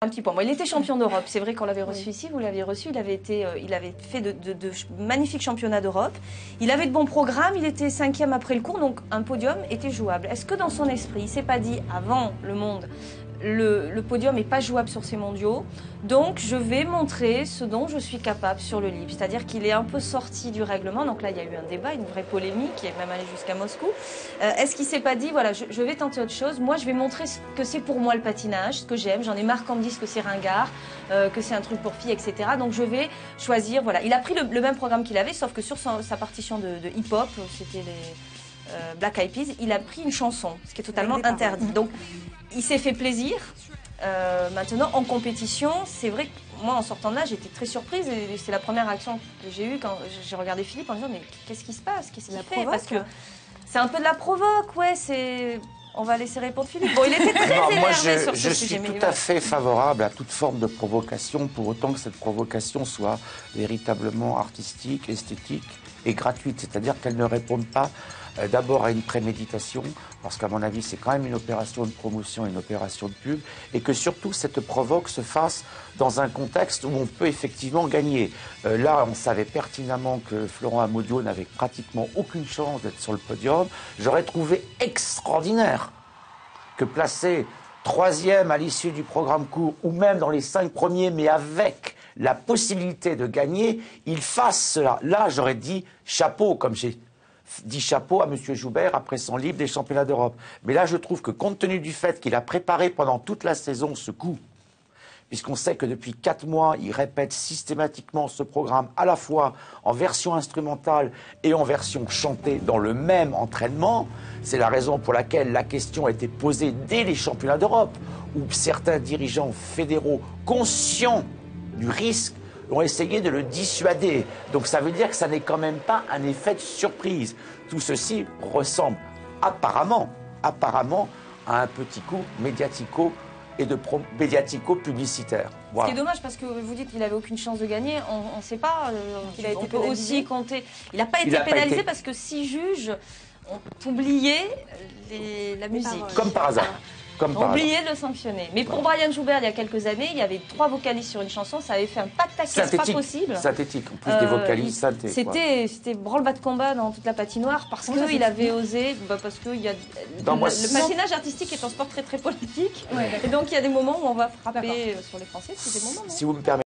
Un petit point. Bon, il était champion d'Europe. C'est vrai qu'on l'avait reçu ici, vous l'aviez reçu. Il avait fait de magnifiques championnats d'Europe. Il avait de bons programmes. Il était 5e après le cours, donc un podium était jouable. Est-ce que dans son esprit, il s'est pas dit avant le monde, le podium n'est pas jouable sur ces mondiaux, donc je vais montrer ce dont je suis capable sur le libre. C'est-à-dire qu'il est un peu sorti du règlement. Donc là, il y a eu un débat, une vraie polémique, qui est même allé jusqu'à Moscou. Est-ce qu'il s'est pas dit, voilà, je vais tenter autre chose. Moi, je vais montrer ce que c'est pour moi le patinage, ce que j'aime. J'en ai marre qu'on me dise que c'est ringard, que c'est un truc pour filles, etc. Donc je vais choisir, voilà. Il a pris le même programme qu'il avait, sauf que sur sa partition de hip-hop, c'était les Black Eyed Peas, il a pris une chanson, ce qui est totalement interdit. Donc il s'est fait plaisir. Maintenant, en compétition, c'est vrai que moi, en sortant de là, j'étais très surprise. Et c'est la première réaction que j'ai eue quand j'ai regardé Philippe en disant mais qu'est-ce qui se passe? Qu'est-ce qu'il fait? Parce que c'est un peu de la provoque, ouais. On va laisser répondre Philippe. Bon, il était très énervé moi, sur ce je sujet. suis tout à fait favorable à toute forme de provocation, pour autant que cette provocation soit véritablement artistique, esthétique et gratuite. C'est-à-dire qu'elle ne réponde pas d'abord à une préméditation, parce qu'à mon avis, c'est quand même une opération de promotion, une opération de pub, et que surtout cette provoque se fasse dans un contexte où on peut effectivement gagner. Là, on savait pertinemment que Florent Amodiot n'avait pratiquement aucune chance d'être sur le podium. J'aurais trouvé extraordinaire que placé 3e à l'issue du programme court, ou même dans les 5 premiers, mais avec la possibilité de gagner, il fasse cela. Là, j'aurais dit chapeau, comme j'ai dit chapeau à M. Joubert après son livre des championnats d'Europe. Mais là, je trouve que compte tenu du fait qu'il a préparé pendant toute la saison ce coup, puisqu'on sait que depuis 4 mois, il répète systématiquement ce programme à la fois en version instrumentale et en version chantée dans le même entraînement. C'est la raison pour laquelle la question a été posée dès les championnats d'Europe, où certains dirigeants fédéraux conscients du risque ont essayé de le dissuader. Donc ça veut dire que ça n'est quand même pas un effet de surprise. Tout ceci ressemble apparemment à un petit coup médiatico-publicitaire. Voilà. Ce qui est dommage parce que vous dites qu'il n'avait aucune chance de gagner, on ne sait pas, il a été peut aussi compter. Il n'a pas été pénalisé parce que 6 juges ont oublié la musique. Comme par hasard. Oublié de le sanctionner. Mais pour Brian Joubert, il y a quelques années, il y avait 3 vocalistes sur une chanson, ça avait fait un pataquès pas possible. Synthétique, en plus des vocalistes synthés. C'était branle-bas de combat dans toute la patinoire parce qu'il avait osé, parce que le patinage artistique est un sport très très politique. Ouais, et donc il y a des moments où on va frapper sur les Français, c'est des moments. Si vous me permettez.